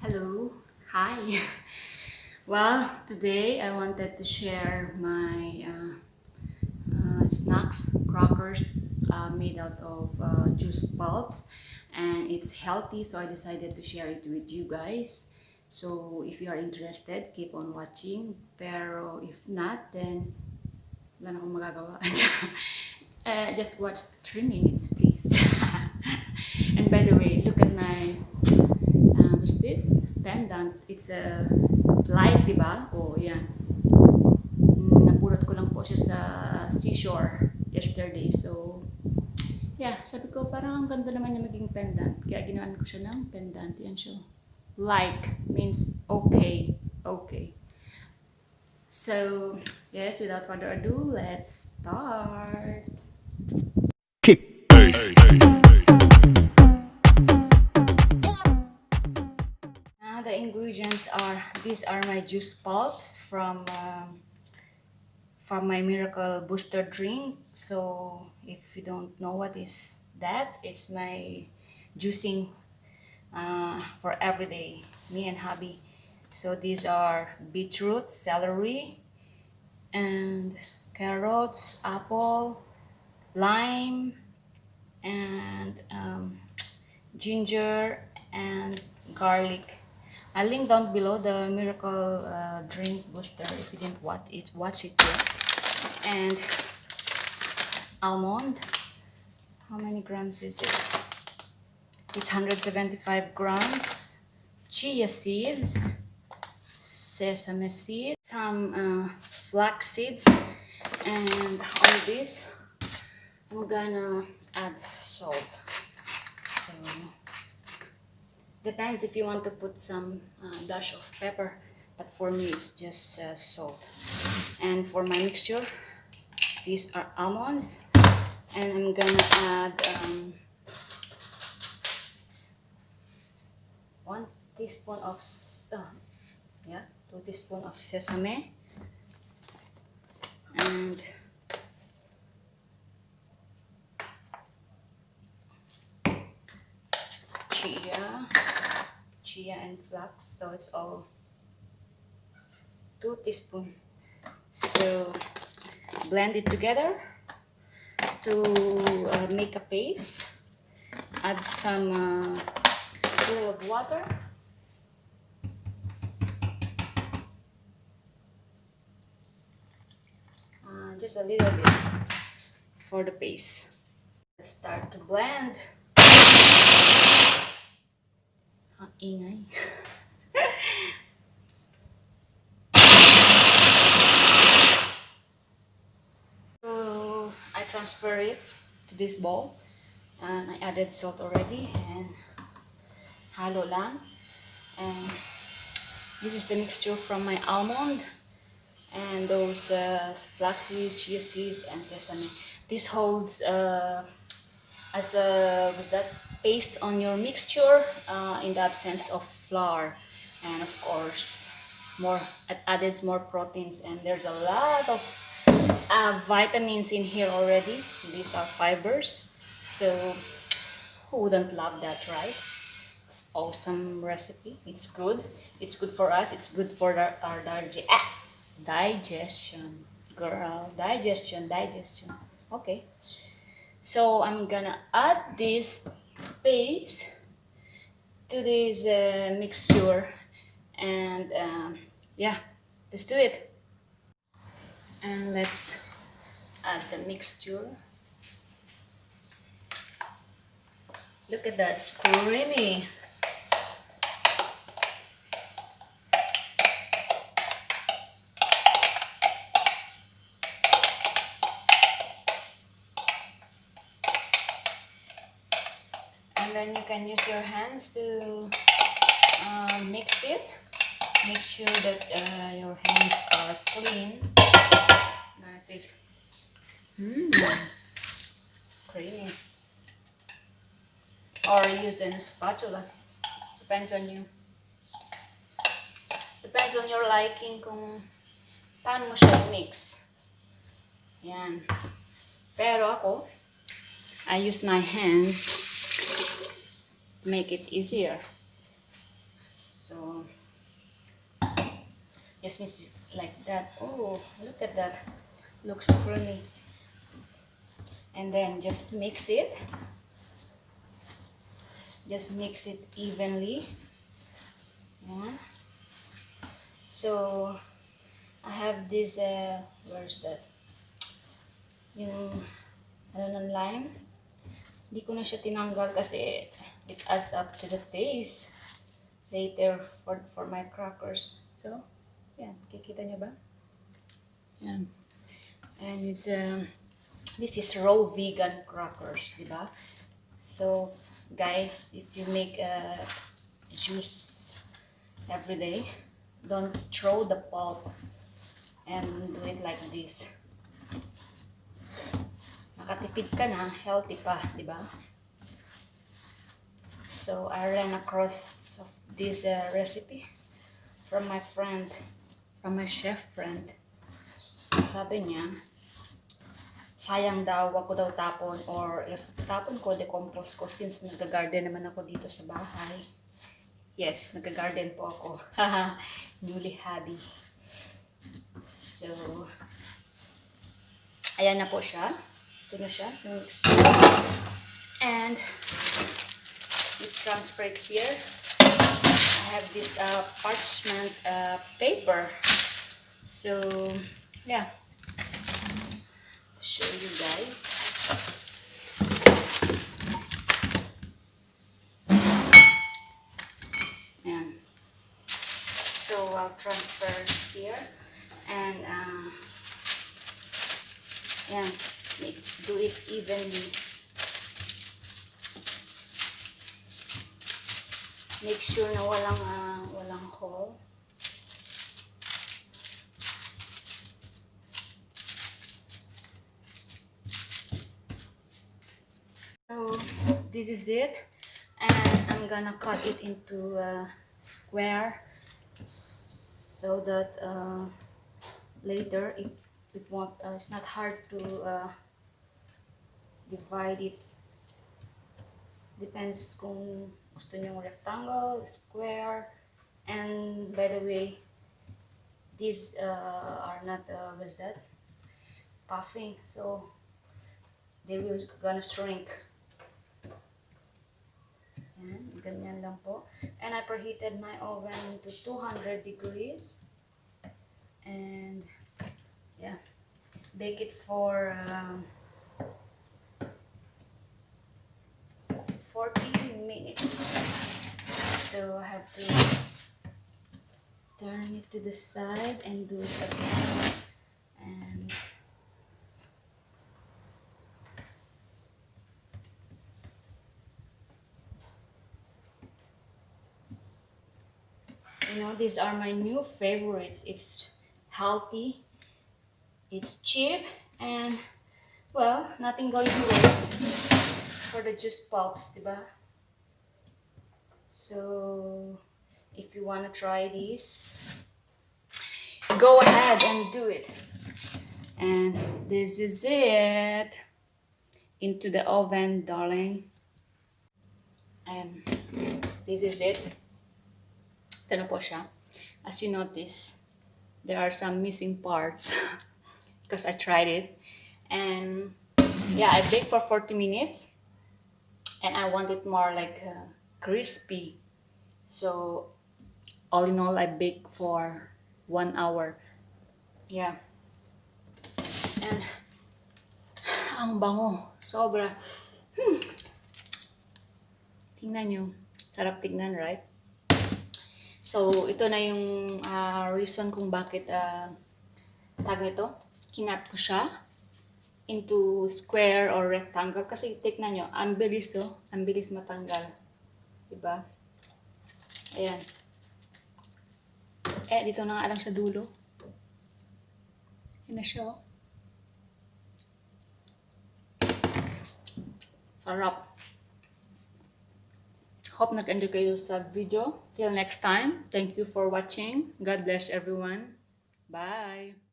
Hello, hi. Well, today I wanted to share my snacks, crackers made out of juice pulps, and it's healthy, so I decided to share it with you guys. So if you are interested, keep on watching. Pero if not, then wala na akong magagawa. Just watch 3 minutes, please. And by the way, look at my what's this? Pendant. It's a light, diba? Oh, yan. Napulot ko lang po siya sa seashore yesterday. So, yeah, sabi ko parang ang ganda naman niya maging pendant. Kaya ginawan ko siya ng pendant. Yan siya. Like means okay. Okay. So, yes, without further ado, let's start. Now the ingredients are, these are my juice pulps from my miracle booster drink. So if you don't know what is that, it's my juicing for everyday, me and hubby. So these are beetroot, celery, and carrots, apple, lime, and ginger and garlic. I'll link down below the miracle drink booster if you didn't watch it yet. And almond, how many grams is it? It's 175 grams. Chia seeds, sesame seeds, some flax seeds, and all this I'm gonna add salt. So depends if you want to put some dash of pepper, but for me it's just salt. And for my mixture, these are almonds, and I'm gonna add 1 teaspoon of 2 teaspoons of sesame, and chia and flax, so it's all 2 teaspoons. So blend it together to make a paste. Add some little of water, just a little bit for the paste. Let's start to blend. Ang ingay. So I transfer it to this bowl, and I added salt already, and halo lang. And this is the mixture from my almond and those flax seeds, chia seeds, and sesame. This holds as a paste on your mixture in the absence of flour, and of course it adds more proteins, and there's a lot of vitamins in here already. These are fibers, so who wouldn't love that, right? It's awesome recipe. It's good for us. It's good for our digestion, girl. Digestion. Okay, so I'm gonna add this paste to this mixture, and yeah, let's do it. And let's add the mixture. Look at that, it's creamy. And then you can use your hands to mix it. Make sure that your hands are clean. Creamy. Or use a spatula. Depends on you. Depends on your liking kung paano mo siya mix. Yan. Pero ako, I use my hands to make it easier. So Just mix it like that. Oh, look at that. Looks creamy. And then just mix it. Just mix it evenly. Yeah. So I have this, where's that? Yung, lime. Hindi ko na siya tinanggal kasi it adds up to the taste later for my crackers. So, yan. Kikita niyo ba? Yan. And it's, this is raw vegan crackers, diba? So, guys, if you make a juice every day, don't throw the pulp and do it like this. Nakatipid ka na, healthy pa, di ba? So, I ran across of this recipe from my friend, from my chef friend. Sabi niya, sayang daw, wag ko daw tapon, or if tapon ko, decompose ko since nag-garden naman ako dito sa bahay. Yes, nag-garden po ako. Haha, newly hobby. So, ayan na po siya. Ito na siya, yung mixture. And, you transfer it here. I have this parchment paper. So, yeah. To show you guys. Ayan. So, I'll transfer here. And, ayan. Do it evenly. Make sure na walang hole. So this is it, and I'm gonna cut it into a square so that later it won't. It's not hard to divide it. Depends kung gusto nyo rectangle, square, and by the way, these are not what's that? Puffing, so they will gonna shrink. Yan, ganyan lang po. And I preheated my oven to 200 degrees. And yeah, bake it for 40 minutes. So I have to turn it to the side and do it again. And you know, these are my new favorites. It's healthy, it's cheap, and well, nothing going to waste for the juice pulps, diba? So if you want to try this, go ahead and do it. And this is it. Into the oven, darling. And this is it. Ito na po siya. As you notice, there are some missing parts because I tried it. And yeah, I baked for 40 minutes. And I want it more like crispy. So all in all, I baked for 1 hour. Yeah. And ang bango. Sobra. Tingnan nyo. Sarap tignan, right? So, ito na yung reason kung bakit tag nito. Kinat ko siya into square or rectangle. Kasi tignan nyo, ang bilis to. Ang bilis matanggal. Diba? Ayan. Dito na nga lang sa dulo. Ayan na siya, oh. Sarap. Hope nag-enjoy kayo sa video. Till next time, thank you for watching. God bless everyone. Bye!